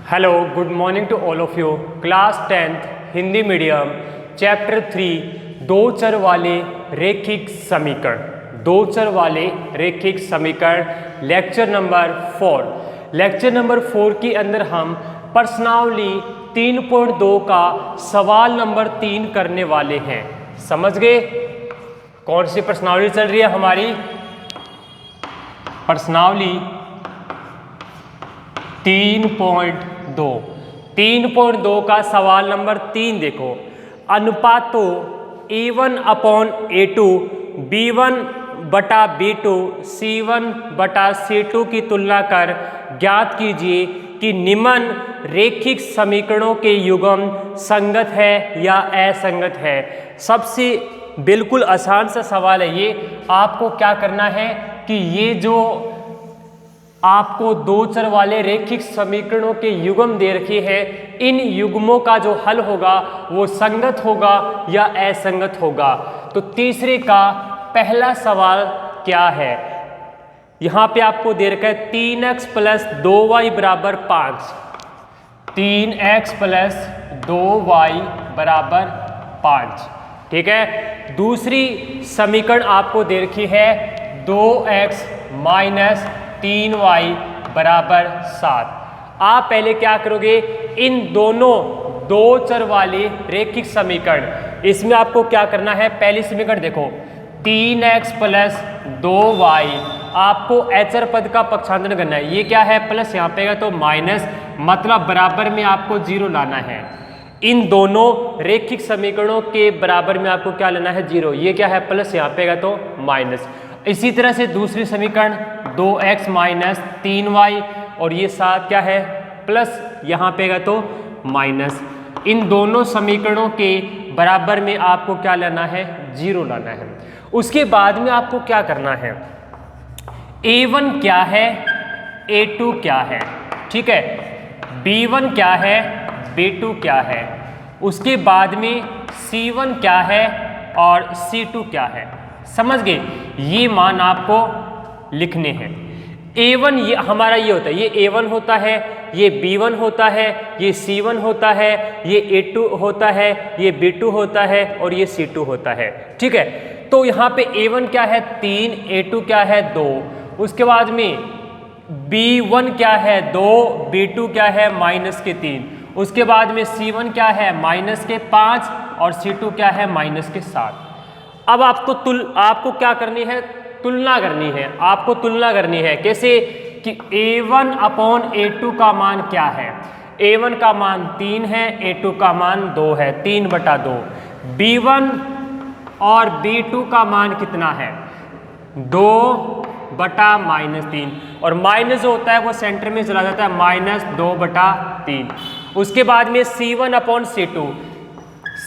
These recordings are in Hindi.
Hello, good morning to all of you. Class 10th Hindi medium, chapter 3 दो चर वाले रैखिक समीकरण, दो चर वाले रैखिक समीकरण, लेक्चर नंबर 4। लेक्चर नंबर 4 के अंदर हम प्रश्नावली 3.2 का सवाल नंबर 3 करने वाले हैं। समझ गए? कौन सी प्रश्नावली चल रही है हमारी? प्रश्नावली 3.2 का सवाल नंबर 3 देखो। अनुपातों A1/A2 B1/B2 C1/C2 की तुलना कर ज्ञात कीजिए कि निम्न रैखिक समीकरणों के युग्म संगत है या असंगत है। सबसे बिल्कुल आसान सा सवाल है ये। आपको क्या करना है कि ये जो आपको दो चर वाले रैखिक समीकरणों के युग्म दे रखे हैं, इन युग्मों का जो हल होगा वो संगत होगा या असंगत होगा। तो तीसरे का पहला सवाल क्या है? यहां पे आपको दे रखा है 3x + 2y = 5। 3x + 2y = 5। ठीक है। दूसरी समीकरण आपको दे रखी है 2x - 3y = 7। आप पहले क्या करोगे? इन दोनों दो चर वाले रैखिक समीकरण, इसमें आपको क्या करना है? पहली समीकरण देखो 3x + 2y, आपको अचर पद का पक्षांतरण करना है। ये क्या है? प्लस यहाँ पे तो माइनस, मतलब बराबर में आपको 0 लाना है। इन दोनों रैखिक समीकरणों के बराबर में आपको क्या लेना है? 0। ये क्या है? प्लस, यहाँ पे तो माइनस। इसी तरह से दूसरी समीकरण 2x - 3y, और ये 7 क्या है? प्लस, यहाँ पे तो माइनस। इन दोनों समीकरणों के बराबर में आपको क्या लेना है? 0 लाना है। उसके बाद में आपको क्या करना है? A1 क्या है, A2 क्या है, ठीक है, B1 क्या है, B2 क्या है, उसके बाद में C1 क्या है और C2 क्या है। समझ गए? ये मान आपको लिखने हैं। A1 ये हमारा ये होता है, ये A1 होता है, ये B1 होता है, ये C1 होता है, ये A2 होता है, ये B2 होता है और ये C2 होता है। ठीक है। तो यहाँ पे A1 क्या है? 3, A2 क्या है? 2। उसके बाद में B1 क्या है? 2, B2 क्या है? -3। उसके बाद में C1 क्या है? -5 और C2 क्या है? -7। अब आपको क्या करनी है? तुलना करनी है। आपको तुलना करनी है कैसे? कि A1/A2 का मान क्या है? A1 का मान 3 है, A2 का मान 2 है, 3/2। B1 और B2 का मान कितना है? 2/-3, और माइनस जो होता है वो सेंटर में चला जाता है, -2/3। उसके बाद में C1/C2,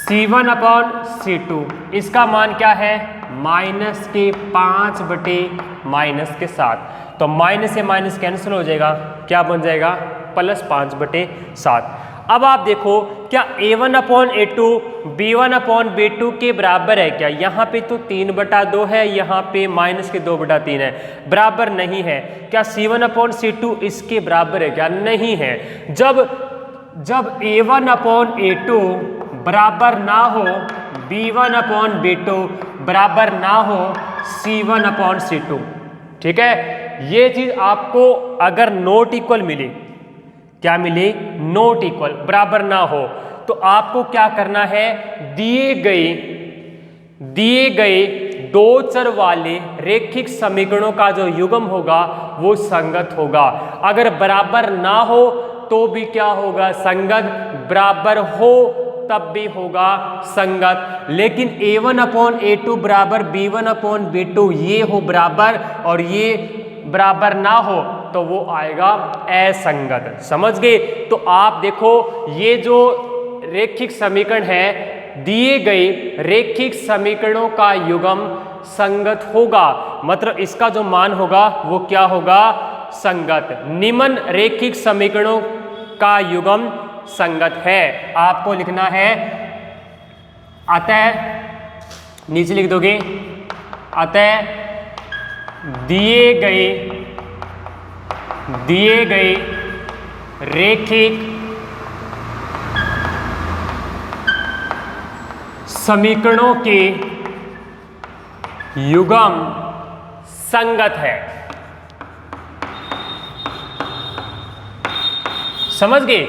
C1/C2 इसका मान क्या है? -5/-7। तो माइनस से माइनस कैंसिल हो जाएगा, क्या बन जाएगा? +5/7। अब आप देखो, क्या A1/A2 B1/B2 के बराबर है क्या? यहाँ पे तो 3/2 है, यहाँ पे -2/3 है, बराबर नहीं है। क्या C1/C2 इसके बराबर है क्या? नहीं है। जब A1/A2 बराबर ना हो, B1/B2 बराबर ना हो C1/C2। ठीक है। ये चीज आपको अगर नॉट इक्वल मिले, क्या मिले? नॉट इक्वल, बराबर ना हो, तो आपको क्या करना है? दिए गए दो चर वाले रैखिक समीकरणों का जो युग्म होगा वो संगत होगा। अगर बराबर ना हो तो भी क्या होगा? संगत। बराबर हो तब भी होगा संगत। लेकिन A1/A2 बराबर B1/B2 ये हो बराबर, और ये बराबर ना हो तो वो आएगा असंगत। समझ गए? तो आप देखो, ये जो रैखिक समीकरण है, दिए गए रैखिक समीकरणों का युग्म संगत होगा, मतलब इसका जो मान होगा वो क्या होगा? संगत। निम्न रैखिक समीकरणों का युग्म संगत है। आपको लिखना है, अतः, नीचे लिख दोगे, अतः दिए गए रैखिक समीकरणों के युग्म संगत है। समझ गए?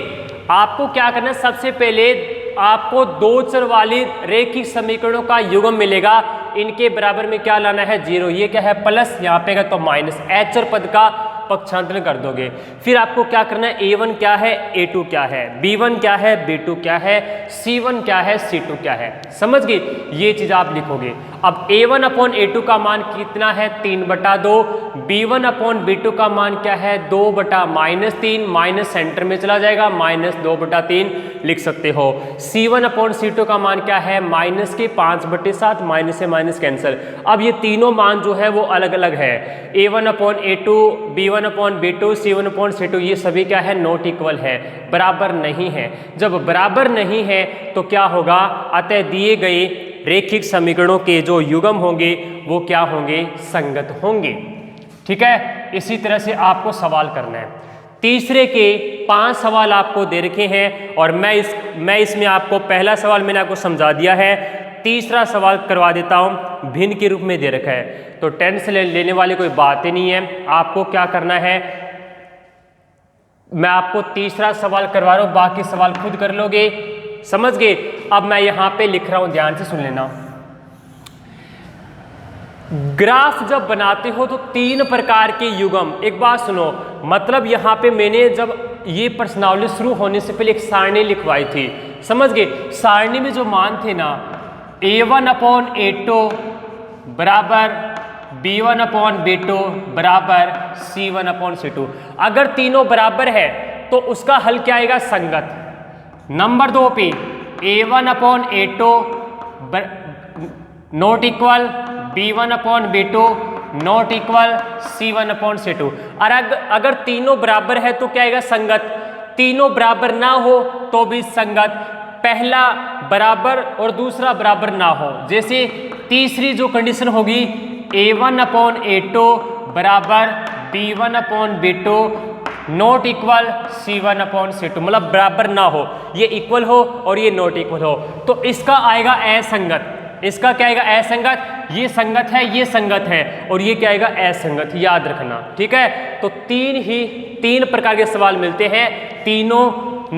आपको क्या करना है, सबसे पहले आपको दो चर वाली रेखिक समीकरणों का युग्म मिलेगा, इनके बराबर में क्या लाना है, 0। ये क्या है, प्लस, यहाँ पे का तो माइनस, अचर पद का पक्षांतरण कर दोगे। फिर आपको क्या करना है, a1 क्या है, a2 क्या है, b1 क्या है, b2 क्या है, c1 क्या है, c2 क्या है। समझ गए? ये चीज आप लिखोगे। अब a1 अपॉन a2 का मान कितना है, 3/2। b1 अपॉन b2 का मान क्या है, 2/-3, माइनस सेंटर में चला जाएगा, -2/3 लिख सकते हो। c1 अपॉन c2 का मान क्या है, माइनस के 5/7, माइनस से माइनस कैंसिल। अब ये तीनों मान जो है वो अलग अलग है, a1 upon a2, b1 upon b2, c1 upon c2, ये सभी क्या है, नॉट इक्वल है, बराबर नहीं है। जब बराबर नहीं है तो क्या होगा, अतः दिए गए रेखिक समीकरणों के जो युग्म होंगे वो क्या होंगे, संगत होंगे। ठीक है, इसी तरह से आपको सवाल करना है। तीसरे के 5 सवाल आपको दे रखे हैं और मैं इसमें आपको पहला सवाल मैंने आपको समझा दिया है, तीसरा सवाल करवा देता हूं, भिन्न के रूप में दे रखा है, तो टेंशन लेने वाली कोई बात ही नहीं है। आपको क्या करना है, मैं आपको तीसरा सवाल करवा रहा हूं, बाकी सवाल खुद कर लोगे। समझ गए? अब मैं यहां पे लिख रहा हूं, ध्यान से सुन लेना। ग्राफ जब बनाते हो तो 3 प्रकार के युग्म, एक बात सुनो, मतलब यहां पे मैंने जब ये प्रश्नावली शुरू होने से पहले एक सारणी लिखवाई थी। समझ गए? सारणी में जो मान थे ना, a1 अपॉन a2 बराबर b1 अपॉन b2 बराबर c1 अपॉन c2, अगर तीनों बराबर है तो उसका हल क्या आएगा, संगत। नंबर 2 पे a1 upon a2 not equal b1 upon b2 not equal c1 upon c2। और अगर तीनों बराबर है तो क्या आएगा, संगत। तीनों बराबर ना हो तो भी संगत, पहला बराबर और दूसरा बराबर ना हो। जैसे तीसरी जो कंडीशन होगी, a1 अपॉन a2 बराबर b1 upon b2 not equal c1 upon c2, मतलब बराबर ना हो, ये इक्वल हो और ये नॉट इक्वल हो, तो इसका आएगा असंगत। इसका क्या आएगा, असंगत। ये संगत है, ये संगत है, और ये क्या आएगा, असंगत, याद रखना। ठीक है, तो 3 प्रकार के सवाल मिलते हैं, तीनों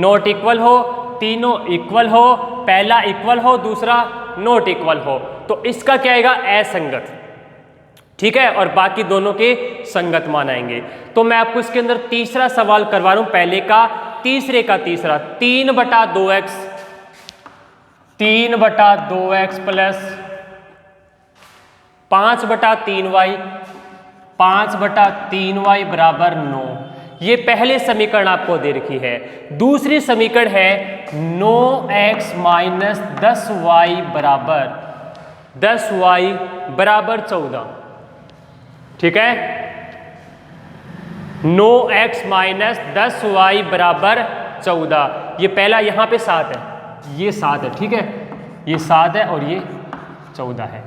नॉट इक्वल हो, तीनों इक्वल हो, पहला इक्वल हो, दूसरा नॉट इक्वल हो, तो इसका क्या आएगा, असंगत। ठीक है, और बाकी दोनों के संगत मान आएंगे। तो मैं आपको इसके अंदर तीसरा सवाल करवा रहा हूं, पहले का तीसरे का तीसरा, 3/2x, 3/2x plus 5/3y, 5/3y बराबर 9। ये पहले समीकरण आपको दे रखी है। दूसरी समीकरण है 9x माइनस 10y बराबर 14। ठीक है, 9x माइनस 10y बराबर 14, ये पहला, यहां पे 7 है, ये 7 है। ठीक है, ये 7 है और ये 14 है।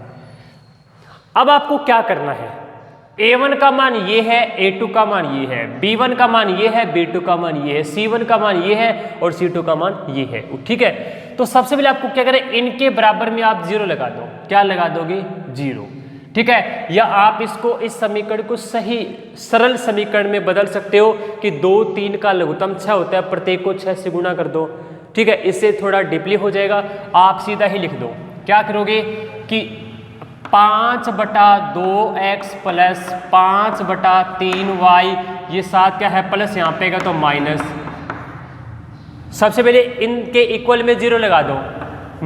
अब आपको क्या करना है, a1 का मान ये है, a2 का मान ये है, b1 का मान ये है, b2 का मान ये है, c1 का मान ये है और c2 का मान ये है। ठीक है, तो सबसे पहले आपको क्या करें, इनके बराबर में आप 0 लगा दो। क्या लगा दोगे, 0। ठीक है, या आप इसको, इस समीकरण को सही सरल समीकरण में बदल सकते हो कि 2, 3 का लघुत्तम 6 होता है, प्रत्येक को 6 से गुणा कर दो। ठीक है, इससे थोड़ा डीपली हो जाएगा, आप सीधा ही लिख दो। क्या करोगे कि 5/2x प्लस 5/3y, ये 7 क्या है, प्लस, यहाँ पे तो माइनस। सबसे पहले इनके इक्वल में 0 लगा दो,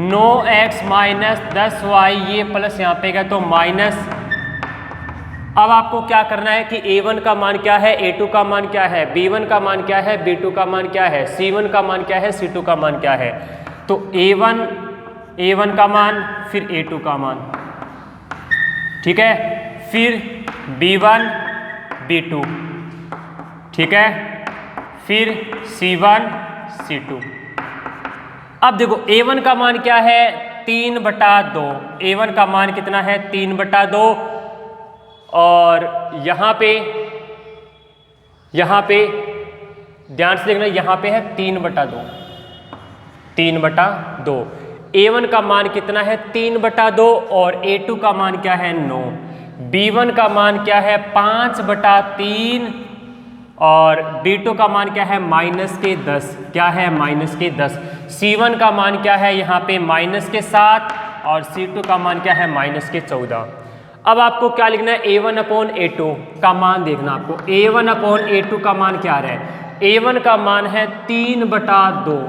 9x माइनस 10y, ये प्लस, यहाँ पे तो माइनस। अब आपको क्या करना है कि a1 का मान क्या है, a2 का मान क्या है, b1 का मान क्या है, b2 का मान क्या है, c1 का मान क्या है, c2 का मान क्या है। तो a1 का मान, फिर a2 का मान, ठीक है, फिर b1 b2, ठीक है, फिर c1 c2। अब देखो a1 का मान क्या है, 3/2, a1 का मान कितना है, 3/2, और यहाँ पे ध्यान से देखना, यहाँ पे है 3/2, 3/2। A1 का मान कितना है 3/2 और A2 का मान क्या है 9। B1 का मान क्या है 5/3 और B2 का मान क्या है -10। क्या है -10। C1 का मान क्या है यहाँ पे -7 और C2 का मान क्या है -14। अब आपको क्या लिखना है A1/A2 का मान देखना आपको। A1/A2 का मान क्या आ रहा है, A1 का मान है 3/2,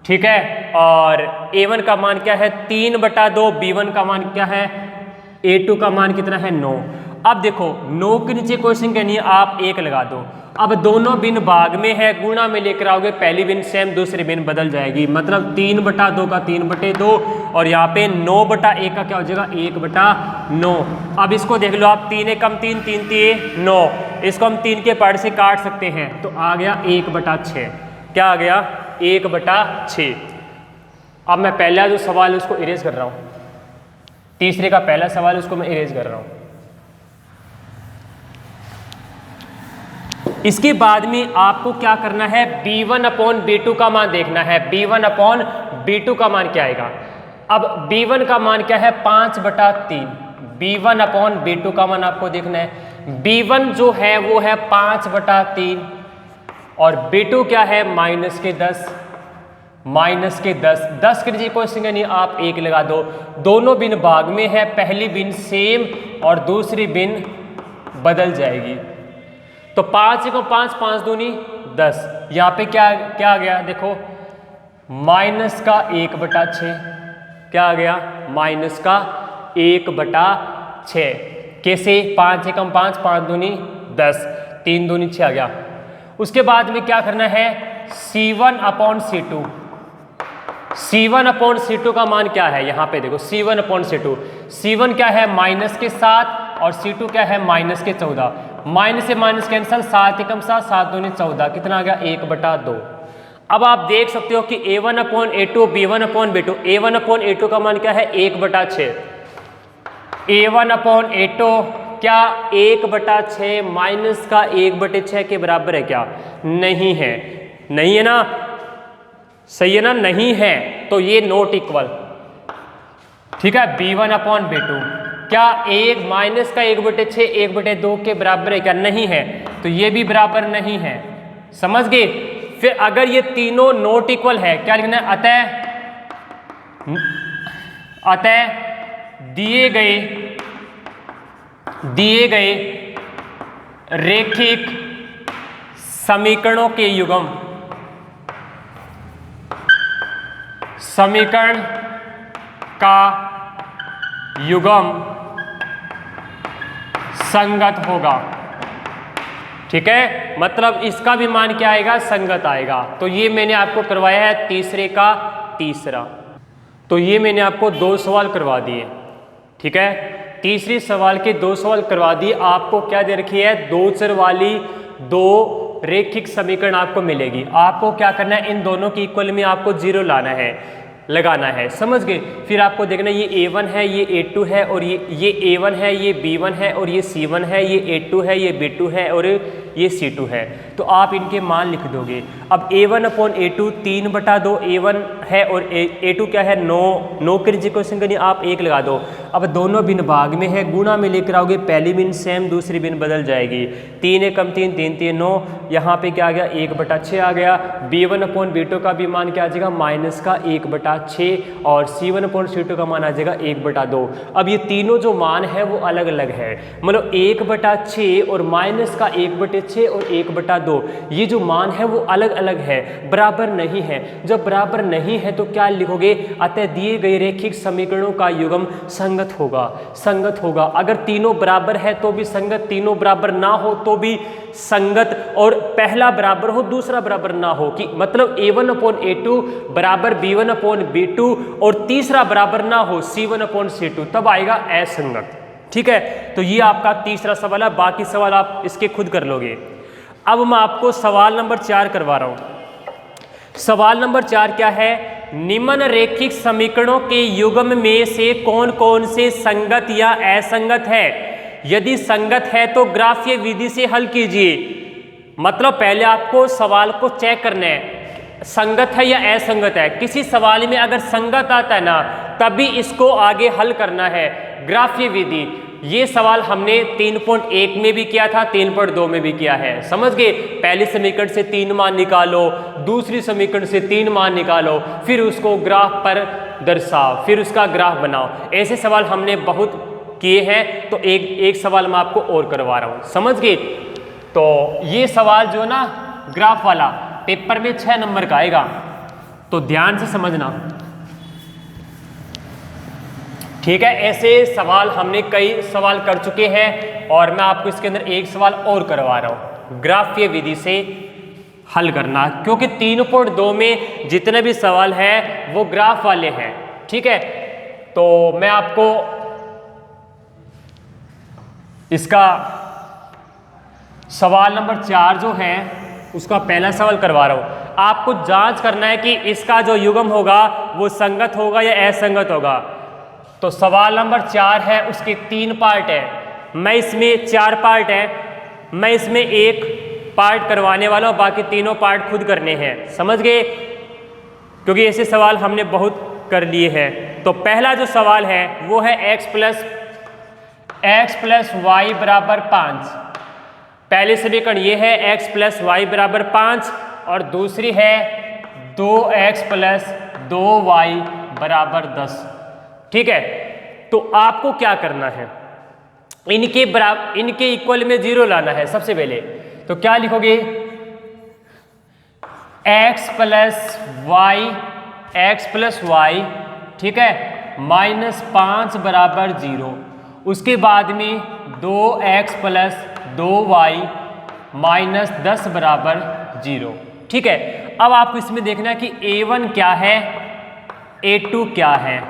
ठीक है, और A1 का मान क्या है 3/2, B1 का मान क्या है, A2 का मान कितना है 9। अब देखो 9 के नीचे क्वेश्चन करनी है, आप 1 लगा दो। अब दोनों बिन भाग में है, गुणा में लेकर आओगे, पहली बिन सेम दूसरी बिन बदल जाएगी, मतलब 3/2 का 3/2 और यहाँ पे 9/1 का क्या हो जाएगा 1/9। अब इसको देख लो आप, 3 कम 3, 3 3 9, इसको हम 3 के पार्ट से काट सकते हैं तो आ गया 1/6। क्या आ गया 1/6। अब मैं पहला जो सवाल है उसको इरेज कर रहा हूँ, तीसरे का पहला सवाल उसको मैं इरेज कर रहा हूँ। इसके बाद में आपको क्या करना है, B1/B2 का मान देखना है। B1/B2 का मान क्या आएगा। अब B1 का मान क्या है 5/3, B1/B2 का मान आपको देखना है। B1 जो है वो है 5/3 और B2 क्या है -10, -10 के नीचे क्वेश्चन नहीं, आप 1 लगा दो। दोनों बिन भाग में है, पहली बिन सेम और दूसरी बिन बदल जाएगी, तो 5 को 5, 5 दूनी 10। यहाँ पे क्या क्या आ गया देखो -1/6। क्या आ गया -1/6। कैसे 5 एकम 5, 5 दूनी 10, 3 दूनी 6 आ गया। उसके बाद में क्या करना है C1/C2। C1/C2 का मान क्या है, यहाँ पे देखो C1/C2, C1 क्या है -7 और C2 क्या है -14। माइनस से माइनस कैंसल, 7 एकम 7, 7 दूनी 14, कितना आ गया 1/2। अब आप देख सकते हो कि A1/A2, B1/B2, A1/A2 का मान क्या है 1/6, A1/A2 क्या 1/6 माइनस का 1/6 के बराबर है क्या, नहीं है, नहीं है ना, सही है ना, नहीं है, तो ये नॉट इक्वल, ठीक है। B1/B2 क्या 1 माइनस का 1/6 1/2 के बराबर है क्या, नहीं है, तो ये भी बराबर नहीं है, समझ गए। फिर अगर ये तीनों नॉट इक्वल है क्या लिखना है, अतः दिए गए रेखिक समीकरणों के युग्म, समीकरण का युग्म संगत होगा, ठीक है, मतलब इसका भी मान क्या आएगा संगत आएगा। तो ये मैंने आपको करवाया है तीसरे का तीसरा, तो ये मैंने आपको 2 सवाल करवा दिए, ठीक है, तीसरे सवाल के 2 सवाल करवा दिए। आपको क्या दे रखी है 2 चर वाली 2 रेखिक समीकरण आपको मिलेगी। आपको क्या करना है इन दोनों की इक्वल में आपको 0 लाना है, लगाना है, समझ गए। फिर आपको देखना ये A1 है, ये A2 है और ये A1 है, ये B1 है और ये C1 है, ये A2 है, ये B2 है और ये C2 है, तो आप इनके मान लिख दोगे। अब A1/A2 3/2 A1 है और A2 क्या है 9 के नीचे क्वेश्चन करनी, आप 1 लगा दो। अब दोनों बिन भाग में है, गुणा में लेकर आओगे, पहली बिन सेम दूसरी बिन बदल जाएगी, 3 एकम 3, 3 3 9, यहाँ पे क्या आ गया 1/6 आ गया। B1/B2 का भी मान क्या आ जाएगा -1/6 और C1/C2 का मान आ जाएगा 1/2। अब ये तीनों जो मान है वो अलग अलग है, मतलब 1/6 और -1/6 और 1/2, ये जो मान है वो अलग अलग है, बराबर नहीं है। जब बराबर नहीं है तो क्या लिखोगे, अतः दिए गए रेखिक समीकरणों का युग्म संगत होगा, संगत होगा। अगर तीनों बराबर है तो भी संगत, तीनों बराबर ना हो तो भी संगत, और पहला बराबर हो दूसरा बराबर ना हो, कि मतलब A1/A2 बराबर B1/B2 और तीसरा बराबर ना हो C1/C2, तब आएगा असंगत, ठीक है। तो ये आपका तीसरा सवाल है, बाकी सवाल आप इसके खुद कर लोगे। अब मैं आपको सवाल नंबर 4 करवा रहा हूं। सवाल नंबर 4 क्या है, निम्न रेखिक समीकरणों के युग्म में से कौन कौन से संगत या असंगत है, यदि संगत है तो ग्राफीय विधि से हल कीजिए। मतलब पहले आपको सवाल को चेक करना है, संगत है या असंगत है। किसी सवाल में अगर संगत आता है ना तभी इसको आगे हल करना है। ग्राफ्य विधि, ये सवाल हमने 3.1 में भी किया था, 3.2 में भी किया है। समझ गए? पहले समीकरण से 3 मान निकालो, दूसरी समीकरण से 3 मान निकालो, फिर उसको ग्राफ पर दर्शाओ, फिर उसका ग्राफ बनाओ। ऐसे सवाल हमने बहुत किए हैं। तो एक सवाल मैं आपको और करवा रहा हूँ, समझ गए? तो ये सवाल जो ना ग्राफ वाला पेपर में 6 नंबर का आएगा, तो ध्यान से समझना, ठीक है? ऐसे सवाल हमने कई सवाल कर चुके हैं और मैं आपको इसके अंदर एक सवाल और करवा रहा हूँ। ग्राफ्य विधि से हल करना, क्योंकि 3.2 में जितने भी सवाल हैं वो ग्राफ वाले हैं, ठीक है? तो मैं आपको इसका सवाल नंबर 4 जो है उसका पहला सवाल करवा रहा हूँ। आपको जांच करना है कि इसका जो युग्म होगा वो संगत होगा या असंगत होगा। तो सवाल नंबर 4 है, उसके 3 पार्ट है, मैं इसमें 4 पार्ट है, मैं इसमें एक पार्ट करवाने वाला हूँ, बाकी तीनों पार्ट खुद करने हैं। समझ गए? क्योंकि ऐसे सवाल हमने बहुत कर लिए हैं। तो पहला जो सवाल है वो है x प्लस वाई बराबर 5। पहले समीकरण ये है x प्लस वाई बराबर 5 और दूसरी है 2x प्लस 2y बराबर 10। ठीक है? तो आपको क्या करना है, इनके इक्वल में 0 लाना है सबसे पहले। तो क्या लिखोगे? x प्लस वाई, ठीक है, -5 बराबर 0। उसके बाद में 2x प्लस 2y -10 बराबर 0। ठीक है? अब आपको इसमें देखना है कि a1 क्या है, a2 क्या है,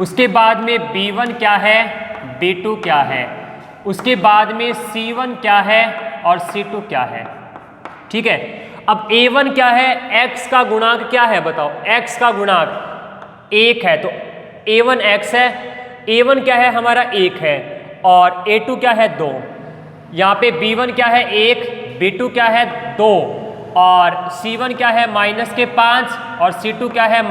उसके बाद में b1 क्या है, b2 क्या है, उसके बाद में c1 क्या है और c2 क्या है। ठीक है? अब a1 क्या है, x का गुणांक क्या है बताओ? x का गुणांक 1 है, तो a1 x है, a1 क्या है हमारा 1 है और a2 क्या है 2। यहाँ पे b1 क्या है 1, b2 क्या है 2 और c1 क्या है -5 और c2 क्या है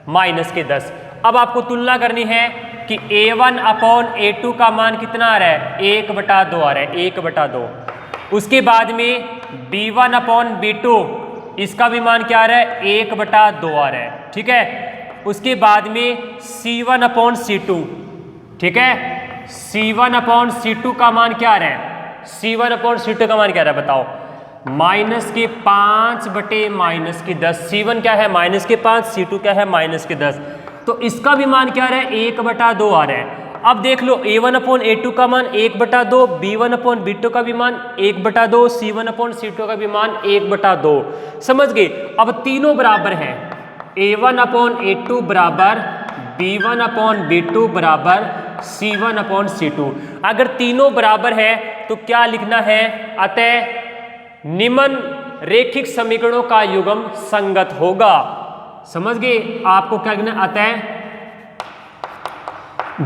-10। अब आपको तुलना करनी है कि a1 अपॉन a2 का मान कितना आ रहा है, 1/2 आ रहा है, 1/2। उसके बाद में b1 अपॉन b2, इसका भी मान क्या आ रहा है, 1/2 आ रहा है। ठीक है? उसके बाद में c1 अपॉन c2, ठीक है, c1 अपॉन c2 का मान क्या आ रहा है, c1 अपॉन c2 का मान क्या आ रहा है बताओ? -5 बटे -10। c1 क्या है -5, c2 क्या है -10। तो इसका भी मान क्या आ रहा है, 1/2 आ रहा है। अब देख लो a1 अपॉन a2 का मान 1/2, b1 अपॉन b2 का भी मान 1/2, c1 अपॉन c2 का भी मान 1/2। समझ गए? अब तीनों बराबर हैं, a1 अपॉन a2 बराबर b1 अपॉन b2 बराबर c1 अपॉन c2। अगर तीनों बराबर है तो क्या लिखना है, अतः निम्न रेखिक समीकरणों का युग्म संगत होगा। समझ गए? आपको क्या लिखना है, अतः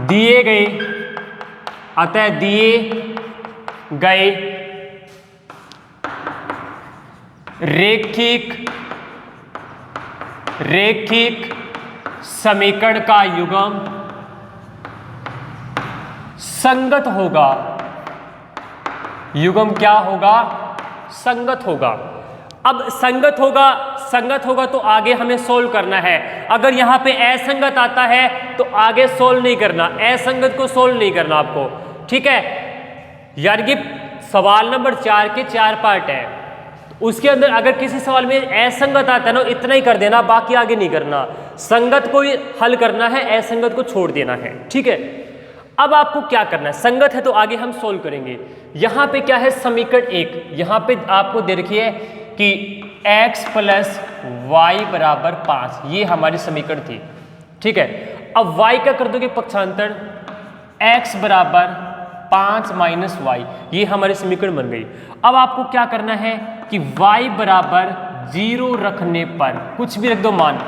दिए गए रेखिक समीकरण का युग्म संगत होगा। युग्म क्या होगा, संगत होगा। अब संगत होगा तो आगे हमें सोल्व करना है। अगर यहाँ पे असंगत आता है तो आगे सोल्व नहीं करना, असंगत को सोल्व नहीं करना आपको। ठीक है? यानी कि सवाल नंबर 4 के 4 पार्ट है, उसके अंदर अगर किसी सवाल में असंगत आता है ना, इतना ही कर देना, बाकी आगे नहीं करना। संगत को ही हल करना है, असंगत को छोड़ देना है। ठीक है? अब आपको क्या करना है, संगत है तो आगे हम सोल्व करेंगे। यहाँ पे क्या है, समीकरण 1, यहाँ पे आपको दे रखी है कि x प्लस वाई बराबर 5, ये हमारी समीकरण थी। ठीक है? अब y का कर दोगे पक्षांतर, x बराबर 5 माइनस वाई, ये हमारी समीकरण बन गई। अब आपको क्या करना है कि y बराबर 0 रखने पर, कुछ भी रख दो मान,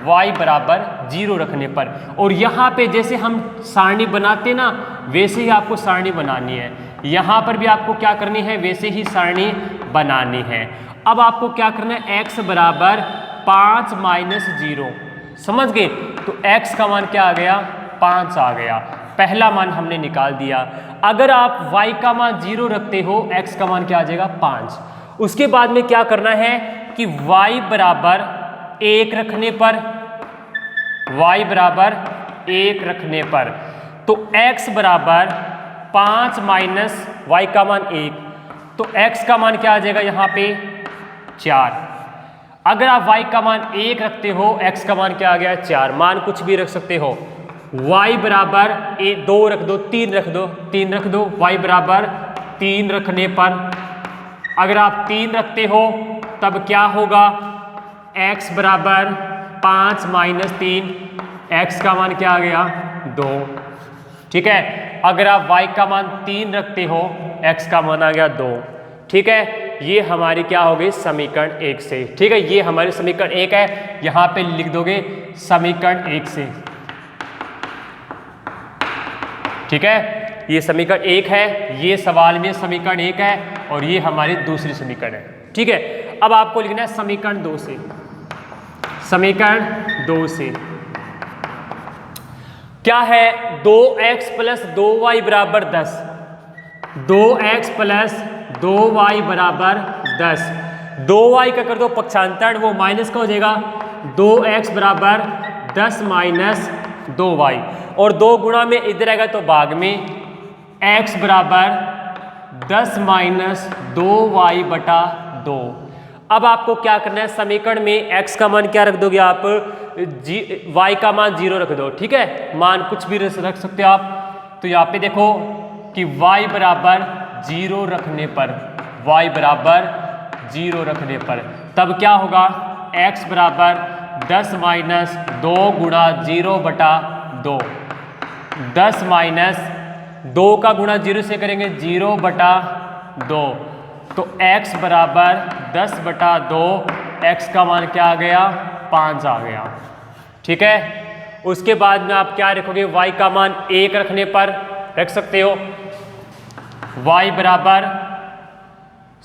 y बराबर 0 रखने पर, और यहाँ पे जैसे हम सारणी बनाते ना वैसे ही आपको सारणी बनानी है। यहाँ पर भी आपको क्या करनी है, वैसे ही सारणी बनानी है। अब आपको क्या करना है, x बराबर 5 माइनस 0, समझ गए। तो x का मान क्या आ गया, 5 आ गया, पहला मान हमने निकाल दिया। अगर आप y का मान 0 रखते हो, x का मान क्या आ जाएगा, 5। उसके बाद में क्या करना है कि y बराबर 1 रखने पर, y बराबर 1 रखने पर, तो x बराबर 5 माइनस y का मान 1, तो x का मान क्या आ जाएगा यहाँ पे 4। अगर आप y का मान 1 रखते हो, x का मान क्या आ गया 4, मान कुछ भी रख सकते हो। y बराबर 2 रख दो, 3 रख दो, 3 रख दो, y बराबर 3 रखने पर, अगर आप 3 रखते हो तब क्या होगा, x बराबर 5 माइनस 3, x का मान क्या आ गया 2, ठीक है। अगर आप y का मान 3 रखते हो, x का मान आ गया 2, ठीक है। ये हमारी क्या हो गई, समीकरण 1 से, ठीक है। ये हमारी समीकरण 1 है, यहाँ पे लिख दोगे समीकरण 1 से, ठीक है। ये समीकरण 1 है, ये सवाल में समीकरण 1 है, और ये हमारी दूसरी समीकरण है, ठीक है। अब आपको लिखना है समीकरण 2 से, समीकरण 2 से क्या है, 2x प्लस 2y बराबर 10, 2x प्लस 2y बराबर 10, 2y का कर दो पक्षांतर, वो माइनस का हो जाएगा, 2x बराबर 10 माइनस 2y, और 2 गुणा में इधर आएगा तो भाग में, x बराबर 10 माइनस 2y बटा 2। अब आपको क्या करना है, समीकरण में x का मान क्या रख दोगे आप, y का मान 0 रख दो, ठीक है। मान कुछ भी रख सकते हो आप। तो यहाँ पे देखो कि y बराबर 0 रखने पर, y बराबर 0 रखने पर, तब क्या होगा, x बराबर 10 माइनस 2 गुणा 0 बटा 2, 10 माइनस 2 का गुणा 0 से करेंगे 0 बटा 2, तो x बराबर 10 बटा 2, x का मान क्या आ गया, 5 आ गया, ठीक है। उसके बाद में आप क्या रखोगे, y का मान 1 रखने पर रख सकते हो, y बराबर,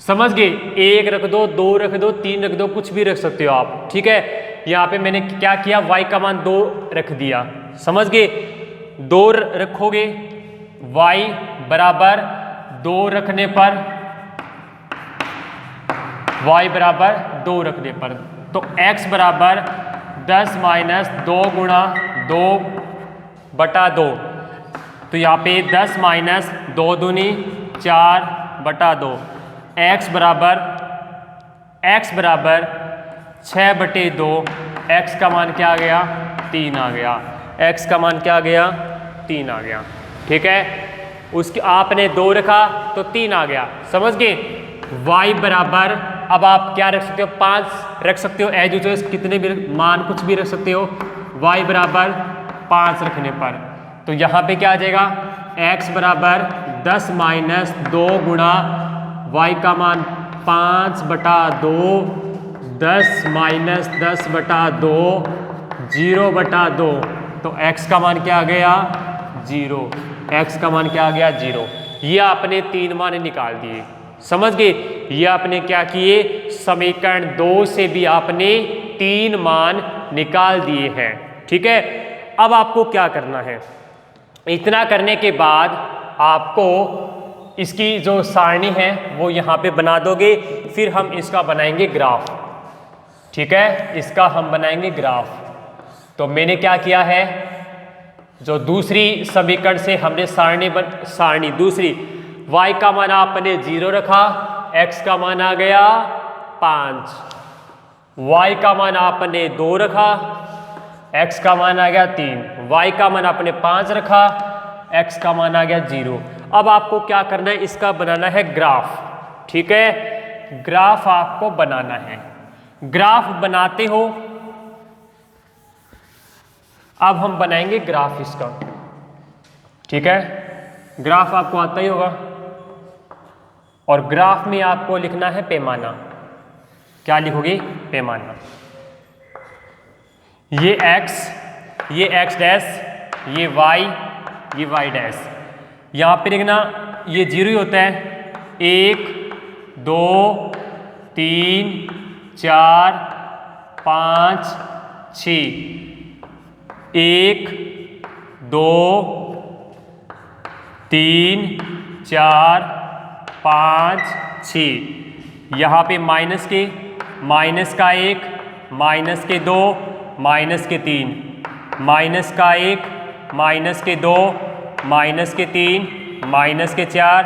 समझ गए, 1 रख दो, 2 रख दो, 3 रख दो, कुछ भी रख सकते हो आप, ठीक है। यहाँ पे मैंने क्या किया, y का मान 2 रख दिया, समझ गए। 2 रखोगे, y बराबर 2 रखने पर, y बराबर 2 रखने पर, तो x बराबर 10 माइनस 2 गुणा 2 बटा 2, तो यहाँ पे 10 माइनस 2 दूनी 4 बटा 2, x बराबर 6 बटे 2, x का मान क्या आ गया, 3 आ गया, x का मान क्या आ गया, 3 आ गया, ठीक है। उसके आपने 2 रखा तो 3 आ गया, समझ गए। y बराबर, अब आप क्या रख सकते हो, 5 रख सकते हो, एज यूजुअल कितने भी मान कुछ भी रख सकते हो, y बराबर 5 रखने पर, तो यहाँ पे क्या आ जाएगा, x बराबर 10 माइनस 2 गुणा y का मान 5 बटा 2, 10 माइनस 10 बटा 2, 0 बटा 2, तो x का मान क्या आ गया, 0, x का मान क्या आ गया, 0। ये आपने 3 मान निकाल दिए, समझ गए। ये आपने क्या किए, समीकरण 2 से भी आपने 3 मान निकाल दिए हैं, ठीक है। अब आपको क्या करना है, इतना करने के बाद आपको इसकी जो सारणी है वो यहाँ पे बना दोगे, फिर हम इसका बनाएंगे ग्राफ, ठीक है। इसका हम बनाएंगे ग्राफ। तो मैंने क्या किया है, जो दूसरी समीकरण से हमने सारणी दूसरी, y का मान आपने 0 रखा, x का मान आ गया 5, y का मान आपने 2 रखा, x का मान आ गया 3, y का मान आपने 5 रखा, x का मान आ गया 0। अब आपको क्या करना है, इसका बनाना है ग्राफ, ठीक है। ग्राफ आपको बनाना है, ग्राफ बनाते हो, अब हम बनाएंगे ग्राफ इसका, ठीक है। ग्राफ आपको आता ही होगा, और ग्राफ में आपको लिखना है पैमाना। क्या लिखोगे, पैमाना। ये x डैश, ये y डैश, यहाँ पे लिखना ये 0 ही होता है। 1 2 3 4 5 6 1 2 3 4 5 6। यहाँ पे माइनस का 1 माइनस के 2 माइनस के 3 माइनस का 1 माइनस के 2 माइनस के 3 माइनस के 4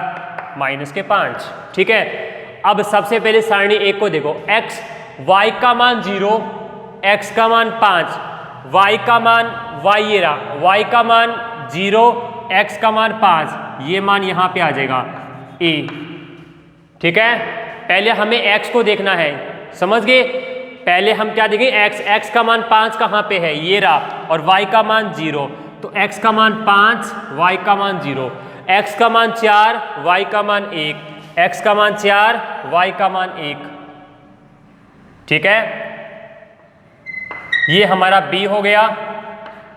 माइनस के 5। ठीक है, अब सबसे पहले सारणी 1 को देखो। x y का मान 0, x का मान 5, y का मान y ये रहा, y का मान 0, x का मान 5, ये मान यहाँ पे आ जाएगा a। ठीक है, पहले हमें x को देखना है, समझ गए। पहले हम क्या देखेंगे, x का मान 5 कहाँ पे है, ये रहा, और y का मान 0, तो x का मान 5, y का मान 0, x का मान 4, y का मान 1, x का मान 4, y का मान 1। ठीक है, ये हमारा b हो गया।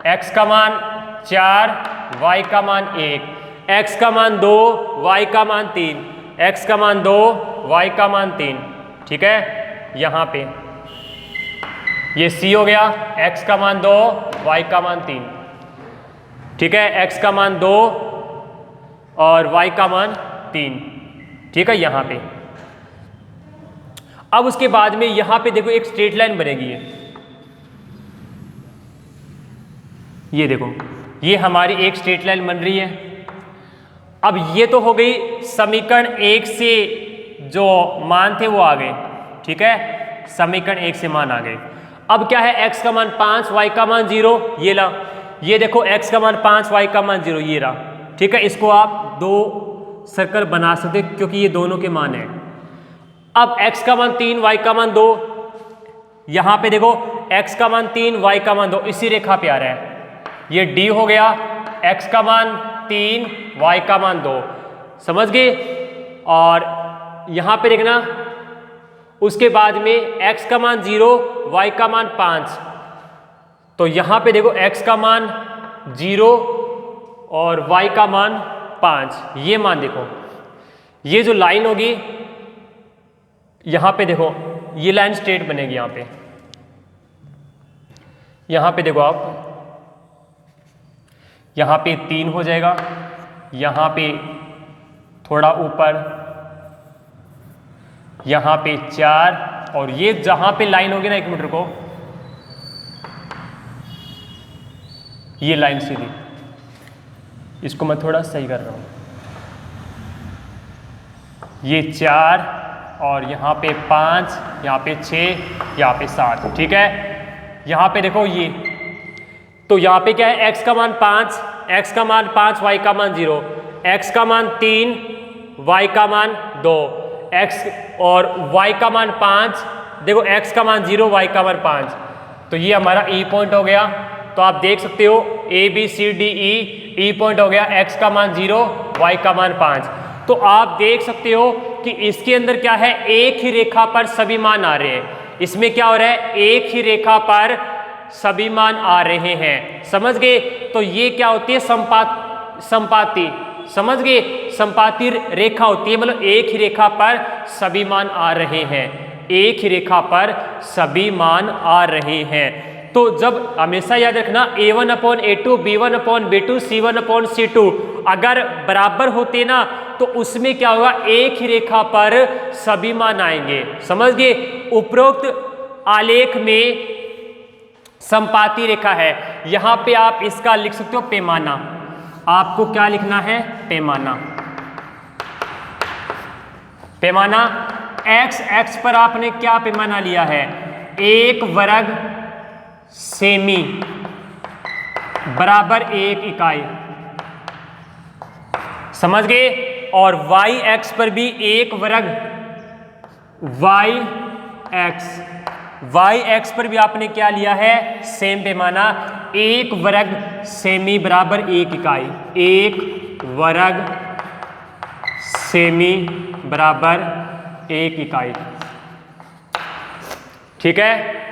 x का मान 4, y का मान 1, x का मान 2, y का मान 3, x का मान 2, y का मान 3। ठीक है, यहाँ पे ये c हो गया, x का मान 2, y का मान 3। ठीक है, x का मान 2 और y का मान 3। ठीक है, यहाँ पे अब उसके बाद में यहाँ पे देखो एक स्ट्रेट लाइन बनेगी। ये देखो, ये हमारी एक स्ट्रेट लाइन बन रही है। अब ये तो हो गई समीकरण 1 से जो मान थे वो आ गए। ठीक है, समीकरण 1 से मान आ गए। अब क्या है, x का मान 5, y का मान 0, ये ला, ये देखो x का मान 5, y का मान 0, ये रहा। ठीक है, इसको आप 2 सर्कल बना सकते क्योंकि ये दोनों के मान हैं। अब x का मान 3, y का मान 2, यहाँ पे देखो x का मान 3, y का मान 2, इसी रेखा पे आ रहा है। ये d हो गया, x का मान 3, y का मान 2, समझ गए। और यहाँ पे देखना, उसके बाद में x का मान 0, y का मान 5, तो यहाँ पे देखो x का मान 0 और y का मान 5, ये मान देखो। ये जो लाइन होगी यहाँ पे देखो, ये लाइन स्ट्रेट बनेगी। यहाँ पे देखो आप, यहाँ पे 3 हो जाएगा, यहाँ पे थोड़ा ऊपर, यहाँ पे 4, और ये जहाँ पे लाइन होगी ना 1 मीटर को, ये लाइन सीधी, इसको मैं थोड़ा सही कर रहा हूँ। ये 4 और यहाँ पे 5, यहाँ पे 6, यहाँ पे 7। ठीक है, यहाँ पे देखो ये, तो यहाँ पे क्या है, x का मान 5, x का मान 5, y का मान 0, x का मान 3, y का मान 2, x और y का मान 5, देखो x का मान 0, y का मान 5, तो ये हमारा E पॉइंट हो गया। तो आप देख सकते हो A B C D E point हो गया, x का मान 0, y का मान 5। तो आप देख सकते हो कि इसके अंदर क्या है, एक ही रेखा पर सभी मान आ रहे हैं। इसमें क्या हो रहा है, एक ही रेखा पर सभी मान आ रहे हैं, समझ गए। तो ये क्या होती है, संपाती, समझ गए, संपाती रेखा होती है, मतलब एक ही रेखा पर सभी मान आ रहे हैं, एक ही रेखा पर सभी मान आ रहे हैं। तो जब हमेशा याद रखना A1/A2, B1/B2, C1/C2 अगर बराबर होते ना, तो उसमें क्या होगा, एक ही रेखा पर सभी मान आएंगे, समझ गए। उपरोक्त आलेख में संपाती रेखा है, यहाँ पे आप इसका लिख सकते हो पैमाना। आपको क्या लिखना है, पैमाना। पैमाना x पर आपने क्या पैमाना लिया है, 1 वर्ग सेमी बराबर 1 इकाई, समझ गए। और y पर भी 1 वर्ग, y पर भी आपने क्या लिया है, सेम पैमाना, 1 वर्ग सेमी बराबर 1 इकाई, 1 वर्ग सेमी बराबर 1 इकाई। ठीक है,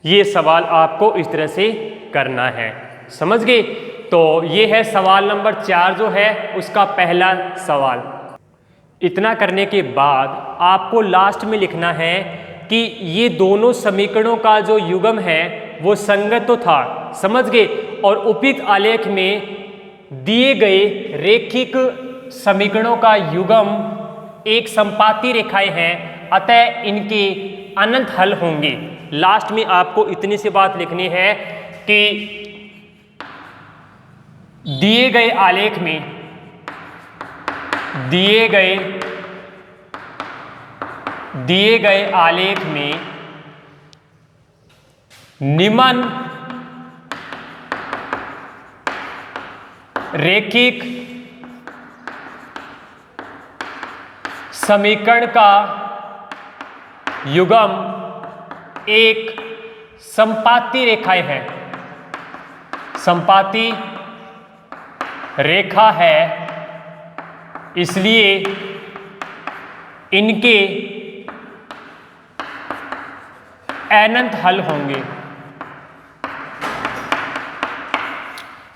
ये सवाल आपको इस तरह से करना है, समझ गए। तो ये है सवाल नंबर 4 जो है उसका पहला सवाल। इतना करने के बाद आपको लास्ट में लिखना है कि ये दोनों समीकरणों का जो युग्म है वो संगत तो था, समझ गए, और उपयुक्त आलेख में दिए गए रेखिक समीकरणों का युग्म एक संपाती रेखाएं हैं, अतः इनके अनंत हल होंगे। लास्ट में आपको इतनी सी बात लिखनी है कि दिए गए आलेख में निम्न रेखिक समीकरण का युग्म एक संपाती रेखाएं है, संपाती रेखा है, इसलिए इनके अनंत हल होंगे।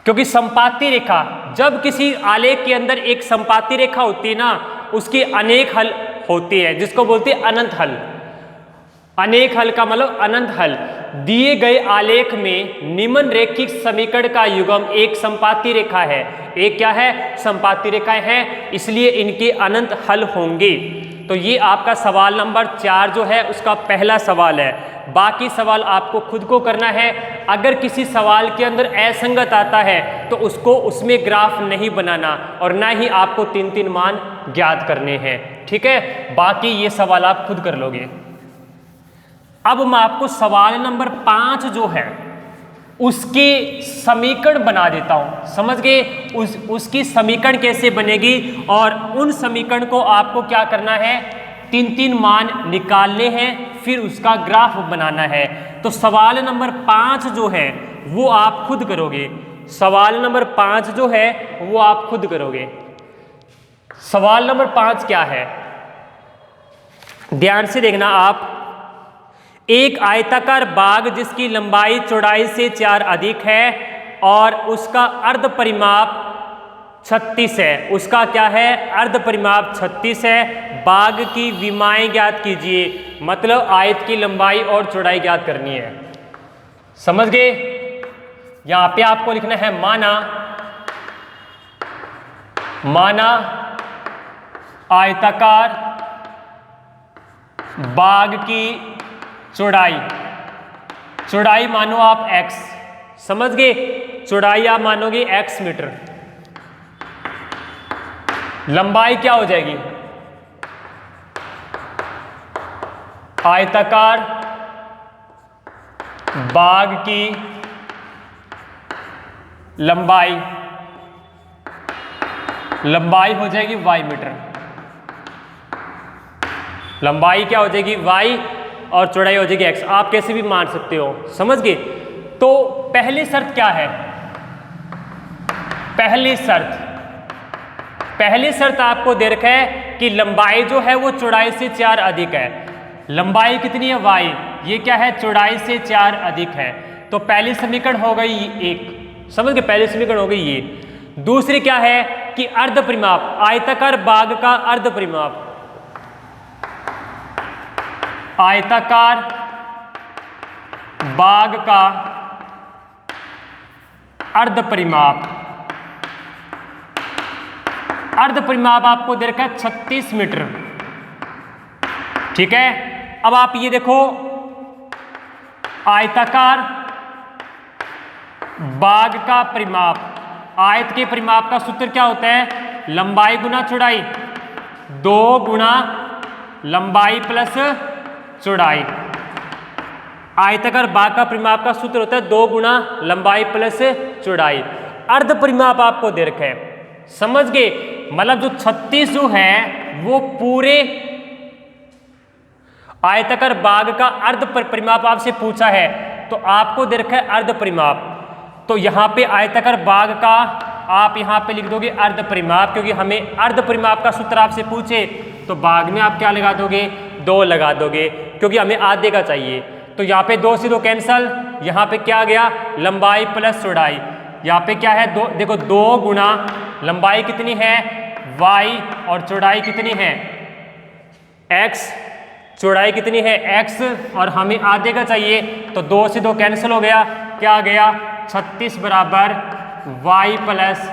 क्योंकि संपाती रेखा, जब किसी आलेख के अंदर एक संपाती रेखा होती है ना, उसके अनेक हल होते हैं, जिसको बोलते हैं अनंत हल। अनेक हल का मतलब अनंत हल। दिए गए आलेख में निम्न रेखिक समीकरण का युग्म एक संपाती रेखा है। एक क्या है? संपाती रेखाएं हैं, इसलिए इनके अनंत हल होंगे। तो ये आपका सवाल नंबर 4 जो है उसका पहला सवाल है। बाकी सवाल आपको खुद को करना है। अगर किसी सवाल के अंदर असंगत आता है तो उसको उसमें ग्राफ नहीं बनाना और ना ही आपको 3-3 मान ज्ञात करने हैं, ठीक है। बाकी ये सवाल आप खुद कर लोगे। अब मैं आपको सवाल नंबर 5 जो है उसके समीकरण बना देता हूं, समझ गए। उसकी समीकरण कैसे बनेगी और उन समीकरण को आपको क्या करना है, 3-3 मान निकालने हैं, फिर उसका ग्राफ बनाना है। तो सवाल नंबर 5 जो है वो आप खुद करोगे। सवाल नंबर 5 जो है वो आप खुद करोगे। सवाल नंबर 5 क्या है, ध्यान से देखना आप। एक आयताकार बाग जिसकी लंबाई चौड़ाई से 4 अधिक है और उसका अर्ध परिमाप 36 है। उसका क्या है? अर्ध परिमाप 36 है। बाग की विमाएं ज्ञात कीजिए, मतलब आयत की लंबाई और चौड़ाई ज्ञात करनी है, समझ गए। यहां पे आपको लिखना है माना आयताकार बाग की चौड़ाई मानो आप x, समझ गए। चौड़ाई आप मानोगे x मीटर, लंबाई क्या हो जाएगी? आयताकार बाग की लंबाई हो जाएगी y मीटर। लंबाई क्या हो जाएगी? y और चौड़ाई हो जाएगी x। आप कैसे भी मान सकते हो, समझ गए। तो पहली शर्त क्या है? पहली शर्त आपको दे रखा है कि लंबाई जो है वो चौड़ाई से 4 अधिक है। लंबाई कितनी है? y। ये क्या है? चौड़ाई से 4 अधिक है। तो पहली समीकरण हो गई एक, समझ गए। पहली समीकरण हो गई ये। दूसरी क्या है कि अर्ध परिमाप, आयताकार बाग का अर्ध परिमाप, आयताकार बाग का अर्ध परिमाप आपको दे रखा है 36 मीटर, ठीक है। अब आप ये देखो, आयताकार बाग का परिमाप, आयत के परिमाप का सूत्र क्या होता है? लंबाई गुना चौड़ाई, 2 गुना लंबाई प्लस चौड़ाई। आयताकार बाग का परिमाप का सूत्र होता है 2 गुना लंबाई प्लस चौड़ाई। अर्ध परिमाप आपको दे रखा है, समझ गए। मतलब जो 36 जो है वो पूरे आयताकार बाग का अर्ध परिमाप आपसे पूछा है, तो आपको दे रखा है अर्ध परिमाप। तो यहाँ पे आयताकार बाग का आप यहाँ पे लिख दोगे अर्ध परिमाप, क्योंकि हमें अर्ध परिमाप का सूत्र आपसे पूछे तो बाग में आप क्या लगा दोगे? 2 लगा दोगे, क्योंकि हमें आधे का चाहिए। तो यहाँ पे 2 से 2 कैंसल, यहाँ पे क्या गया? लंबाई प्लस चौड़ाई। यहाँ पे क्या है, दो, देखो 2 गुना लंबाई कितनी है y और चौड़ाई कितनी है x, चौड़ाई कितनी है x और हमें आधे का चाहिए, तो 2 से 2 कैंसिल हो गया, क्या आ गया 36 बराबर y प्लस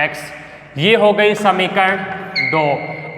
x। ये हो गई समीकरण 2।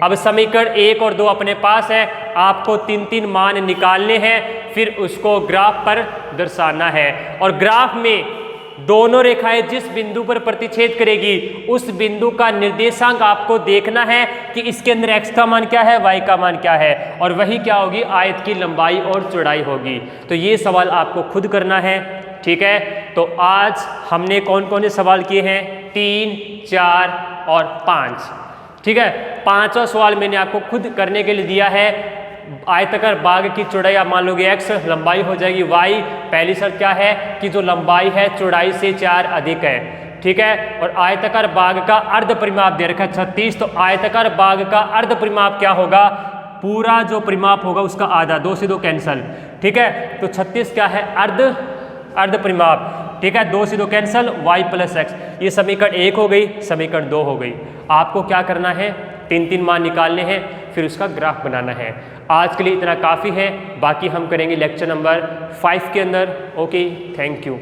अब समीकरण 1 और 2 अपने पास है, आपको 3 मान निकालने हैं, फिर उसको ग्राफ पर दर्शाना है। और ग्राफ में दोनों रेखाएं जिस बिंदु पर प्रतिच्छेद करेगी उस बिंदु का निर्देशांक आपको देखना है कि इसके अंदर x का मान क्या है, y का मान क्या है, और वही क्या होगी, आयत की लंबाई और चौड़ाई होगी। तो ये सवाल आपको खुद करना है, ठीक है। तो आज हमने कौन कौन से सवाल किए हैं, 3, 4 और 5, ठीक है। 5वां सवाल मैंने आपको खुद करने के लिए दिया है। आयताकार बाग की चौड़ाई आप मान लोगे x, लंबाई हो जाएगी y। पहली शर्त क्या है कि जो लंबाई है चौड़ाई से 4 अधिक है, ठीक है। और आयताकार बाग का अर्ध परिमाप दे रखा है 36, तो आयताकार बाग का अर्ध परिमाप क्या होगा, पूरा जो परिमाप होगा उसका आधा, 2 से 2 कैंसल, ठीक है। तो 36 क्या है, अर्ध परिमाप, ठीक है। 2 से 2 कैंसल, y प्लस x। ये समीकरण 1 हो गई, समीकरण 2 हो गई। आपको क्या करना है, 3 मान निकालने हैं, फिर उसका ग्राफ बनाना है। आज के लिए इतना काफ़ी है, बाकी हम करेंगे लेक्चर नंबर 5 के अंदर। Okay, thank you.